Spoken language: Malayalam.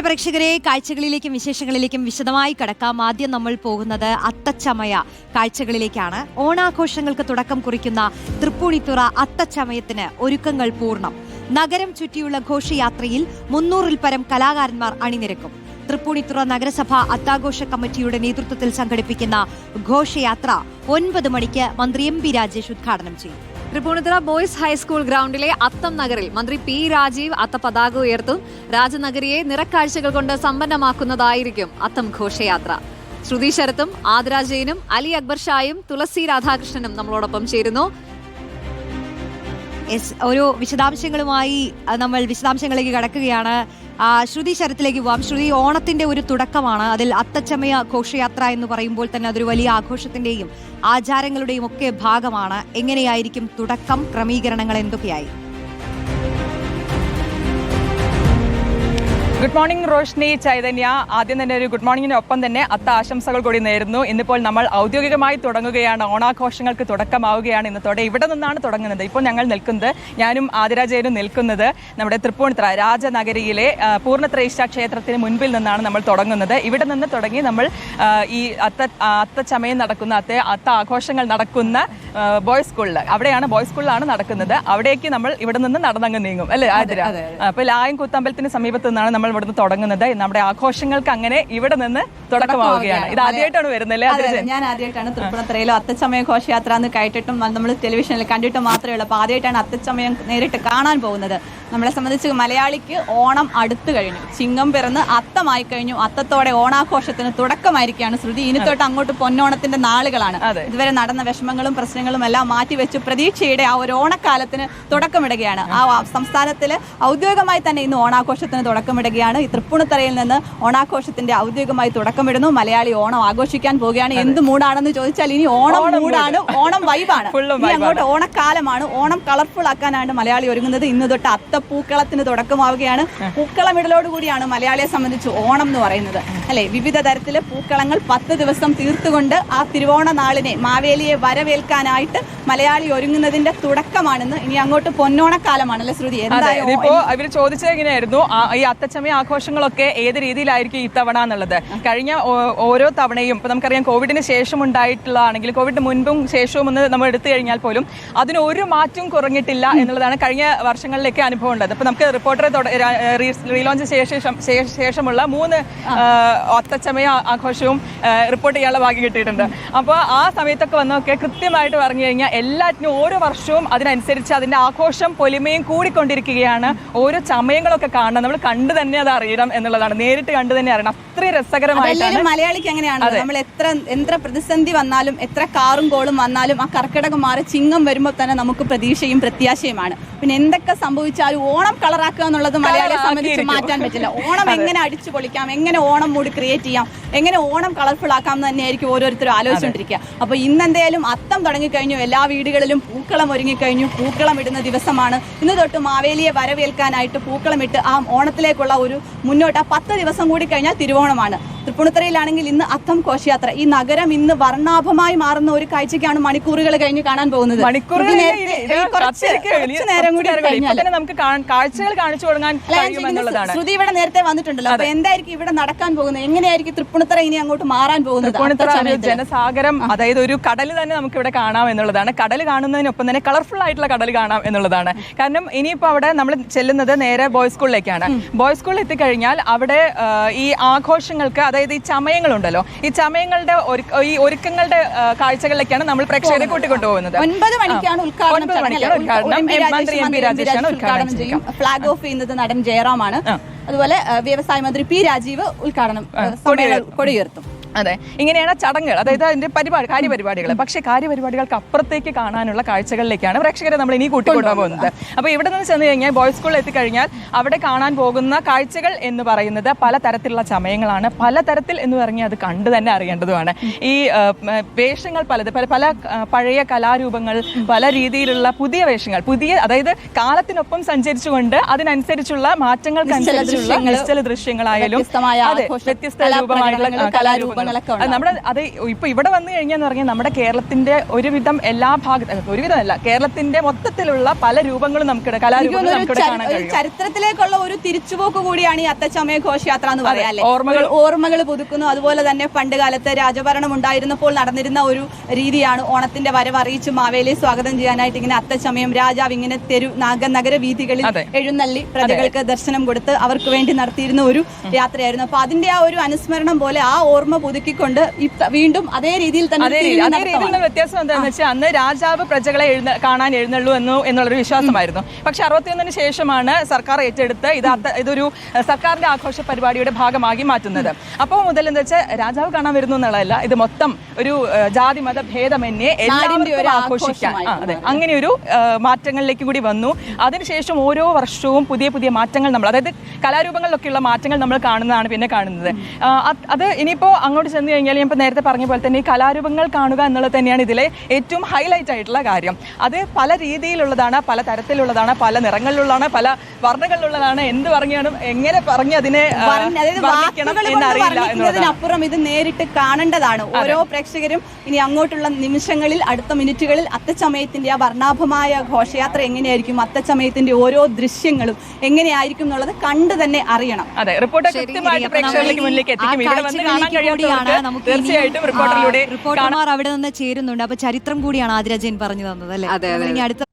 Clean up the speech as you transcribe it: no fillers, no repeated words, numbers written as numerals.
പ്രേക്ഷകരെ, കാഴ്ചകളിലേക്കും വിശേഷങ്ങളിലേക്കും വിശദമായി കടക്കാം. ആദ്യം നമ്മൾ പോകുന്നത് അത്തച്ചമയ കാഴ്ചകളിലേക്കാണ്. ഓണാഘോഷങ്ങൾക്ക് തുടക്കം കുറിക്കുന്ന തൃപ്പൂണിത്തുറ അത്തച്ചമയത്തിന് ഒരുക്കങ്ങൾ പൂർണ്ണം. നഗരം ചുറ്റിയുള്ള ഘോഷയാത്രയിൽ 300-ൽ പരം കലാകാരന്മാർ അണിനിരക്കും. തൃപ്പൂണിത്തുറ നഗരസഭ അത്താഘോഷ കമ്മിറ്റിയുടെ നേതൃത്വത്തിൽ സംഘടിപ്പിക്കുന്ന ഘോഷയാത്ര 9 മണിക്ക് മന്ത്രി എം പി രാജേഷ് ഉദ്ഘാടനം ചെയ്യും. തൃപ്പൂണിത്തുറ ബോയ്സ് ഹൈസ്കൂൾ ഗ്രൗണ്ടിലെ അത്തം നഗറിൽ മന്ത്രി പി രാജീവ് അത്ത പതാക ഉയർത്തും. രാജനഗരിയെ നിറക്കാഴ്ചകൾ കൊണ്ട് സമ്പന്നമാക്കുന്നതായിരിക്കും അത്തം ഘോഷയാത്ര. ശ്രുതി ശരത്തും ആദരാജയനും അലി അക്ബർ ഷായും തുളസി രാധാകൃഷ്ണനും നമ്മളോടൊപ്പം ചേരുന്നു. ഒരു വിശദാംശങ്ങളുമായി നമ്മൾ വിശദാംശങ്ങളിലേക്ക് കടക്കുകയാണ്. ശ്രുതി ശരത്തിലേക്ക് പോവാം. ശ്രുതി, ഓണത്തിന്റെ ഒരു തുടക്കമാണ്. അതിൽ അത്തച്ചമയ ഘോഷയാത്ര എന്ന് പറയുമ്പോൾ തന്നെ അതൊരു വലിയ ആഘോഷത്തിന്റെയും ആചാരങ്ങളുടെയും ഒക്കെ ഭാഗമാണ്. എങ്ങനെയായിരിക്കും തുടക്കം? ക്രമീകരണങ്ങൾ എന്തൊക്കെയായി? Good morning Roshni, Chaitanya. ആദ്യം തന്നെ ഒരു ഗുഡ് മോർണിംഗിനൊപ്പം തന്നെ അത്ത ആശംസകൾ കൂടി നേരുന്നു. ഇന്നിപ്പോൾ നമ്മൾ ഔദ്യോഗികമായി തുടങ്ങുകയാണ്. ഓണാഘോഷങ്ങൾക്ക് തുടക്കമാവുകയാണ് ഇന്നത്തോടെ. ഇവിടെ നിന്നാണ് തുടങ്ങുന്നത്. ഇപ്പോൾ ഞങ്ങൾ നിൽക്കുന്നത്, ഞാനും ആതിരാജയനും നിൽക്കുന്നത് നമ്മുടെ തൃപ്പൂണിത്തുറ രാജനഗരിയിലെ പൂർണ്ണത്രയീശ ക്ഷേത്രത്തിന് മുൻപിൽ നിന്നാണ് നമ്മൾ തുടങ്ങുന്നത്. ഇവിടെ നിന്ന് തുടങ്ങി നമ്മൾ ഈ അത്തച്ചമയം നടക്കുന്ന അത്ത ആഘോഷങ്ങൾ നടക്കുന്ന ബോയ്സ് സ്കൂളിൽ, അവിടെയാണ് ബോയ്സ് സ്കൂളിലാണ് നടക്കുന്നത്. അവിടേക്ക് നമ്മൾ ഇവിടെ നിന്ന് നടന്നങ്ങ് നീങ്ങും, അല്ലേ ആതിര? അപ്പോൾ ലായം കൂത്തമ്പലത്തിന് സമീപത്ത് നിന്നാണ് നമ്മൾ ഇവിടുന്ന് തുടങ്ങുന്നത്. നമ്മുടെ ആഘോഷങ്ങൾക്ക് അങ്ങനെ ഇവിടെ നിന്ന് തുടക്കമാവുകയാണ്. ഇത് ആദ്യമായിട്ടാണ് വരുന്നത്? ഞാൻ ആദ്യമായിട്ടാണ് തൃപ്പൂണിത്തുറയിലും അത്തച്ചമയ ഘോഷയാത്ര എന്ന് കേട്ടിട്ടും നമ്മൾ ടെലിവിഷനിൽ കണ്ടിട്ടും മാത്രമേ ഉള്ളൂ. അപ്പോൾ ആദ്യമായിട്ടാണ് അത്തച്ചമയം നേരിട്ട് കാണാൻ പോകുന്നത്. നമ്മളെ സംബന്ധിച്ച് മലയാളിക്ക് ഓണം അടുത്തു കഴിഞ്ഞു. ചിങ്ങം പിറന്ന് അത്തമായി കഴിഞ്ഞു. അത്തത്തോടെ ഓണാഘോഷത്തിന് തുടക്കമായിരിക്കുകയാണ്. ശ്രുതി, ഇനി തൊട്ട് അങ്ങോട്ട് പൊന്നോണത്തിന്റെ നാളുകളാണ്. ഇതുവരെ നടന്ന വിഷമങ്ങളും പ്രശ്നങ്ങളും എല്ലാം മാറ്റിവെച്ച് പ്രതീക്ഷയുടെ ആ ഒരു ഓണക്കാലത്തിന് തുടക്കമിടുകയാണ്. ആ സംസ്ഥാനത്തിൽ ഔദ്യോഗികമായി തന്നെ ഇന്ന് ഓണാഘോഷത്തിന് തുടക്കമിടുകയാണ്. ഈ തൃപ്പൂണിത്തുറയിൽ നിന്ന് ഓണാഘോഷത്തിന്റെ ഔദ്യോഗികമായി തുടക്കമിടുന്നു. മലയാളി ഓണം ആഘോഷിക്കാൻ പോവുകയാണ്. എന്ത് മൂടാണെന്ന് ചോദിച്ചാൽ ഇനി ഓണം മൂടാണ്, ഓണം വൈബാണ്. ഇനി അങ്ങോട്ട് ഓണക്കാലമാണ്. ഓണം കളർഫുൾ ആക്കാനാണ് മലയാളി ഒരുങ്ങുന്നത്. ഇന്ന് തൊട്ട് പൂക്കളത്തിന് തുടക്കമാവുകയാണ്. പൂക്കളമിടലോടുകൂടിയാണ് മലയാളിയെ സംബന്ധിച്ച് ഓണം എന്ന് പറയുന്നത്, അല്ലെ? വിവിധ തരത്തില് പൂക്കളങ്ങൾ 10 ദിവസം തീർത്തുകൊണ്ട് ആ തിരുവോണ നാളിനെ, മാവേലിയെ വരവേൽക്കാനായിട്ട് മലയാളി ഒരുങ്ങുന്നതിന്റെ തുടക്കമാണെന്ന്. ഇനി അങ്ങോട്ട് പൊന്നോണക്കാലമാണല്ലേ ശ്രുതി? ഇപ്പോ ഇവര് ചോദിച്ചത് എങ്ങനെയായിരുന്നു, ഈ അത്തച്ചമയ ആഘോഷങ്ങളൊക്കെ ഏത് രീതിയിലായിരിക്കും ഇത്തവണ എന്നുള്ളത്? കഴിഞ്ഞ ഓരോ തവണയും ഇപ്പൊ നമുക്കറിയാം, കോവിഡിന് ശേഷം ഉണ്ടായിട്ടുള്ളതാണെങ്കിൽ, കോവിഡിന് മുൻപും ശേഷവും ഒന്ന് നമ്മൾ എടുത്തു കഴിഞ്ഞാൽ പോലും അതിന് ഒരു മാറ്റവും കുറഞ്ഞിട്ടില്ല എന്നുള്ളതാണ് കഴിഞ്ഞ വർഷങ്ങളിലേക്ക് അനുഭവം ഉണ്ടത്. ഇപ്പൊ നമുക്ക് റിപ്പോർട്ടർ റീലോഞ്ച് ശേഷമുള്ള 3 അത്തച്ചമയ ആഘോഷവും റിപ്പോർട്ട് ചെയ്യാനുള്ള ഭാഗ്യം കിട്ടിയിട്ടുണ്ട്. അപ്പോൾ ആ സമയത്തൊക്കെ വന്നൊക്കെ കൃത്യമായിട്ട് പറഞ്ഞു കഴിഞ്ഞാൽ എല്ലാറ്റിനും ഓരോ വർഷവും അതിനനുസരിച്ച് അതിന്റെ ആഘോഷം പൊലിമയും കൂടിക്കൊണ്ടിരിക്കുകയാണ്. ഓരോ ചമയങ്ങളൊക്കെ കാണണം, നമ്മൾ കണ്ടു തന്നെ അത് അറിയണം എന്നുള്ളതാണ്. നേരിട്ട് കണ്ടു തന്നെ അറിയണം. അത്രയും രസകരമായിട്ടാണ്. മലയാളിക്ക് എങ്ങനെയാണ്, നമ്മൾ എത്ര പ്രതിസന്ധി വന്നാലും, എത്ര കാറും കോളും വന്നാലും, ആ കർക്കിടകം മാറി ചിങ്ങം വരുമ്പോൾ തന്നെ നമുക്ക് പ്രതീക്ഷയും പ്രത്യാശയുമാണ്. പിന്നെ എന്തൊക്കെ സംഭവിച്ചാലും ഓണം കളറാക്കുക എന്നുള്ളത് മലയാളിയെ സംബന്ധിച്ച് മാറ്റാൻ പറ്റില്ല. ഓണം എങ്ങനെ അടിച്ചു പൊളിക്കാം, എങ്ങനെ ഓണം മൂഡ് ക്രിയേറ്റ് ചെയ്യാം, എങ്ങനെ ഓണം കളർഫുൾ ആക്കാം എന്ന് തന്നെയായിരിക്കും ഓരോരുത്തരും ആലോചിച്ചുകൊണ്ടിരിക്കുക. അപ്പോൾ ഇന്ന് എന്തായാലും അത്തം തുടങ്ങിക്കഴിഞ്ഞു. എല്ലാ വീടുകളിലും പൂക്കളം ഒരുങ്ങിക്കഴിഞ്ഞു. പൂക്കളം ഇടുന്ന ദിവസമാണ്. ഇന്ന് തൊട്ട് മാവേലിയെ വരവേൽക്കാനായിട്ട് പൂക്കളമിട്ട് ആ ഓണത്തിലേക്കുള്ള ഒരു മുന്നോട്ട് 10 ദിവസം കൂടി കഴിഞ്ഞാൽ തിരുവോണമാണ്. തൃപ്പൂണിത്തുറയിലാണെങ്കിൽ ഇന്ന് അത്തം ഘോഷയാത്ര. ഈ നഗരം ഇന്ന് വർണ്ണാഭമായി മാറുന്ന ഒരു കാഴ്ചയ്ക്കാണ് മണിക്കൂറുകൾ കഴിഞ്ഞ് കാണാൻ പോകുന്നത്. നമുക്ക് കാഴ്ചകൾ കാണിച്ചു തുടങ്ങാൻ കഴിയുമെന്നുള്ളതാണ്. ശ്രുതി ഇവിടെ നേരത്തെ വന്നിട്ടുണ്ടല്ലോ. അപ്പൊ എന്തായിരിക്കും ഇവിടെ നടക്കാൻ പോകുന്നത്? എങ്ങനെയായിരിക്കും തൃപ്പൂണിത്തുറ ഇനി അങ്ങോട്ട് മാറാൻ പോകുന്നത്? തൃപ്പൂണിത്തുറ ജനസാഗരം, അതായത് ഒരു കടൽ തന്നെ നമുക്ക് ഇവിടെ കാണാം എന്നുള്ളതാണ്. കടൽ കാണുന്നതിനൊപ്പം തന്നെ കളർഫുൾ ആയിട്ടുള്ള കടൽ കാണാം എന്നുള്ളതാണ്. കാരണം ഇനിയിപ്പോ അവിടെ നമ്മൾ ചെല്ലുന്നത് നേരെ ബോയ്സ് സ്കൂളിലേക്കാണ്. ബോയ്സ് സ്കൂളിൽ എത്തിക്കഴിഞ്ഞാൽ അവിടെ ഈ ആഘോഷങ്ങൾക്ക്, അതായത് ഈ ചമയങ്ങളുണ്ടല്ലോ, ഈ ചമയങ്ങളുടെ ഈ ഒരുക്കങ്ങളുടെ കാഴ്ചകളിലേക്കാണ് നമ്മൾ പ്രേക്ഷകരെ കൂട്ടിക്കൊണ്ടുപോകുന്നത്. 9 മണിക്കാണ് ഉദ്ഘാടനം. മന്ത്രി എം പി രാജേഷാണ് ഉദ്ഘാടനം ചെയ്യും. ഫ്ലാഗ് ഓഫ് ചെയ്യുന്നത് നടൻ ജയറാമാണ്. അതുപോലെ വ്യവസായ മന്ത്രി പി രാജീവ് ഉദ്ഘാടനം കൊടിയുയർത്തും. അതെ, ഇങ്ങനെയാണ് ചടങ്ങുകൾ, അതായത് അതിന്റെ കാര്യപരിപാടികൾ. പക്ഷേ കാര്യപരിപാടികൾക്ക് അപ്പുറത്തേക്ക് കാണാനുള്ള കാഴ്ചകളിലേക്കാണ് പ്രേക്ഷകരെ നമ്മൾ ഇനി കൂട്ടിക്കൊണ്ടുപോകാൻ പോകുന്നത്. അപ്പോൾ ഇവിടെ നിന്ന് ചെന്ന് കഴിഞ്ഞാൽ ബോയ്സ് സ്കൂളിൽ എത്തിക്കഴിഞ്ഞാൽ അവിടെ കാണാൻ പോകുന്ന കാഴ്ചകൾ എന്ന് പറയുന്നത് പലതരത്തിലുള്ള ചമയങ്ങളാണ്. പലതരത്തിൽ എന്ന് പറഞ്ഞാൽ അത് കണ്ടു തന്നെ അറിയേണ്ടതുമാണ്. ഈ വേഷങ്ങൾ പല പഴയ കലാരൂപങ്ങൾ, പല രീതിയിലുള്ള പുതിയ വേഷങ്ങൾ, അതായത് കാലത്തിനൊപ്പം സഞ്ചരിച്ചുകൊണ്ട് അതിനനുസരിച്ചുള്ള മാറ്റങ്ങൾക്കനുസരിച്ചുള്ള നിശ്ചല ദൃശ്യങ്ങളായാലും വ്യത്യസ്ത രൂപമായിട്ടുള്ള കലാരൂപങ്ങൾ രൂപങ്ങളൊക്കെ അത് നമ്മുടെ അത് ഇപ്പൊ ഇവിടെ വന്നു കഴിഞ്ഞാന്ന് പറഞ്ഞാൽ നമ്മുടെ കേരളത്തിന്റെ ഒരുവിധം എല്ലാ ഒരുവിധമല്ല കേരളത്തിന്റെ മൊത്തത്തിലുള്ള പല രൂപങ്ങളും നമുക്കിടെ കലാരൂപങ്ങളും നമുക്കിടെ കാണാൻ കഴിയും. ചരിത്രത്തിലേക്കുള്ള ഒരു തിരിച്ചുപോക്ക് കൂടിയാണ് ഈ അത്തച്ചമയ ഘോഷയാത്ര എന്ന് പറയാം അല്ലേ? ഓർമ്മകൾ പുതുക്കുന്നു. അതുപോലെ തന്നെ പണ്ട് കാലത്ത് രാജഭരണം ഉണ്ടായിരുന്നപ്പോൾ നടന്നിരുന്ന ഒരു രീതിയാണ് ഓണത്തിന്റെ വരവ് അറിയിച്ച് മാവേലിയെ സ്വാഗതം ചെയ്യാനായിട്ട് ഇങ്ങനെ അത്തച്ചമയം രാജാവ് ഇങ്ങനെ നഗര വീഥികളിൽ എഴുന്നള്ളി പ്രജകൾക്ക് ദർശനം കൊടുത്ത് അവർക്ക് വേണ്ടി നടത്തിയിരുന്ന ഒരു യാത്രയായിരുന്നു. അപ്പൊ അതിന്റെ ആ ഒരു അനുസ്മരണം പോലെ ആ ഓർമ്മ പുതുക്കിക്കൊണ്ട് വീണ്ടും അതേ രീതിയിൽ തന്നെ വ്യത്യാസം എന്താണെന്ന് വെച്ചാൽ അന്ന് രാജാവ് പ്രജകളെ കാണാൻ എഴുന്നള്ളൂ എന്നുള്ളൊരു വിശ്വാസമായിരുന്നു. പക്ഷെ 61 ശേഷമാണ് സർക്കാർ ഏറ്റെടുത്ത് ഇതൊരു സർക്കാരിന്റെ ആഘോഷ പരിപാടിയുടെ ഭാഗമാക്കി മാറ്റുന്നത്. അപ്പോൾ മുതൽ എന്താ വെച്ചാൽ രാജാവ് കാണാൻ വരുന്നു എന്നുള്ളതല്ല, ഇത് മൊത്തം ഒരു ജാതി മത ഭേദമന്യേ എല്ലാവരും ആഘോഷിക്കാൻ അതെ അങ്ങനെ ഒരു മാറ്റങ്ങളിലേക്ക് കൂടി വന്നു. അതിനുശേഷം ഓരോ വർഷവും പുതിയ പുതിയ മാറ്റങ്ങൾ നമ്മൾ അതായത് കലാരൂപങ്ങളിലൊക്കെയുള്ള മാറ്റങ്ങൾ നമ്മൾ കാണുന്നതാണ് പിന്നെ കാണുന്നത്. അത് ഇനിയിപ്പോൾ അങ്ങോട്ട് ചെന്ന് കഴിഞ്ഞാൽ ഞാൻ ഇപ്പോൾ നേരത്തെ പറഞ്ഞ പോലെ തന്നെ ഈ കലാരൂപങ്ങൾ കാണുക എന്നുള്ളത് തന്നെയാണ് ഇതിലെ ഏറ്റവും ഹൈലൈറ്റ് ആയിട്ടുള്ള കാര്യം. അത് പല രീതിയിലുള്ളതാണ്, പല തരത്തിലുള്ളതാണ്, പല നിറങ്ങളിലുള്ളതാണ്, പല വർണ്ണങ്ങളിലുള്ളതാണ്. എന്ത് പറഞ്ഞാലും എങ്ങനെ പറഞ്ഞ് അതിനെ എന്നറിയില്ല എന്നതിനപ്പുറം ഇത് നേരിട്ട് കാണേണ്ടതാണ് ഓരോ പ്രേക്ഷകരും. ഇനി അങ്ങോട്ടുള്ള നിമിഷങ്ങളിൽ അടുത്ത മിനിറ്റുകളിൽ അത്തച്ചമയത്തിന്റെ ആ വർണ്ണാഭമായ ഘോഷയാത്ര എങ്ങനെയായിരിക്കും, അത്തച്ചമയത്തിന്റെ ഓരോ ദൃശ്യങ്ങളും എങ്ങനെയായിരിക്കും എന്നുള്ളത് കണ്ടു തന്നെ അറിയണം. അതെ, റിപ്പോർട്ടർ കൃത്യമായിട്ട് പ്രേക്ഷകരിലേക്ക് മുന്നിലേക്ക് എത്തിക്കും. ഇവിടെ വന്ന് കാണാൻ കഴിയാത്തവർക്ക് തീർച്ചയായിട്ടും റിപ്പോർട്ടറിലൂടെ റിപ്പോർട്ടർമാർ അവിടെ നിന്ന് ചേരുന്നുണ്ട്. അപ്പൊ ചരിത്രം കൂടിയാണ് ആതിര ജെയിൻ പറഞ്ഞു തന്നത് അല്ലേ? അതെ, അതെ. ഇനി അടുത്ത